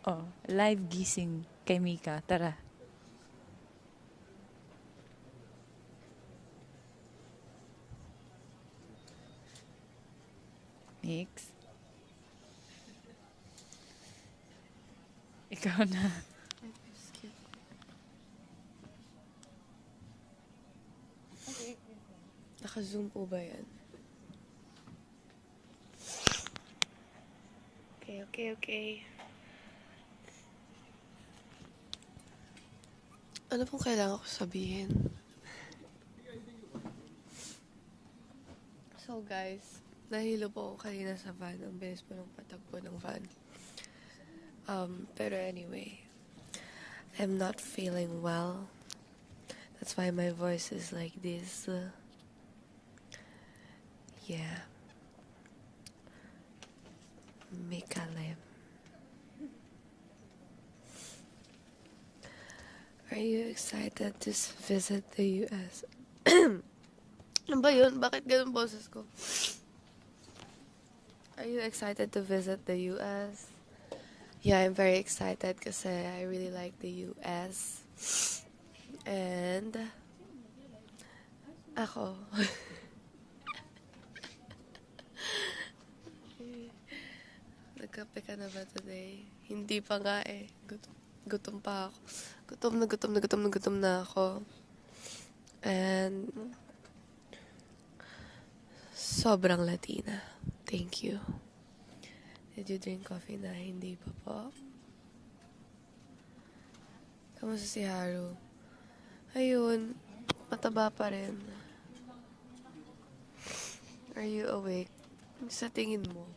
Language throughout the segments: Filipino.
Oh, live gising kay Mika. Tara. Mix. Ikaw na. Naka-zoom po ba yan? Okay. Ano pong kailangan ko sabihin? So guys, nahilo po ako kanina sa van. Ang bilis po ng patagpo ng van. Pero anyway, I'm not feeling well. That's why my voice is like this. Yeah. Mikalem. Are you excited to visit the US? Ano ba yun? Bakit ganun boses ko? Are you excited to visit the US? Yeah, I'm very excited kasi I really like the US. And ako. Nagkape ka na ba today? Hindi pa nga eh. Gutom pa ako. Gutom na ako. And sobrang Latina. Thank you. Did you drink coffee na? Hindi pa po. Kamusta si Haru? Ayun, mataba pa rin. Are you awake? Sa tingin mo?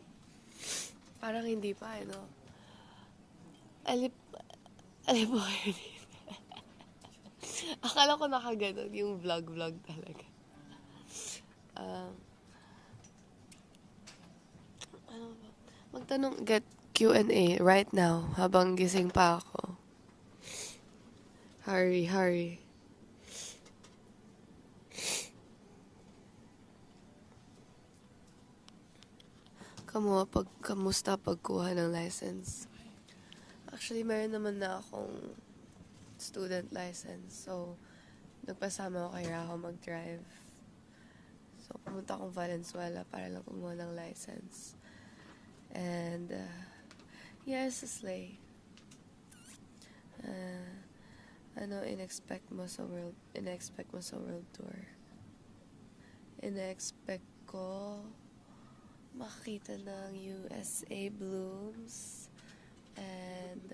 Parang hindi pa, no? Alip mo kayo dito. Akala ko nakaganon yung vlog talaga. Ano ba? Magtanong, get Q&A right now habang gising pa ako. Hurry. Kamusta pagkuha ng license? Actually, mayroon naman na akong student license. So, nagpasama ako kay Raho mag-drive. So, pumunta akong Valenzuela para lang kumuha ng license. And, yes, slay. Ano in-expect mo sa world tour? In-expect ko makita ng USA blooms and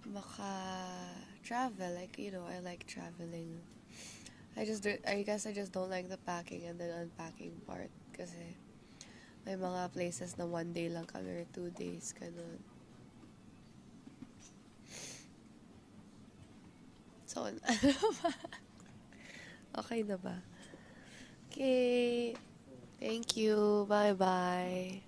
maka-travel. Like, I like traveling. I guess I just don't like the packing and the unpacking part kasi may mga places na 1 day lang kami or 2 days, ganun. So, ano ba? Okay na ba? Okay. Thank you. Bye-bye.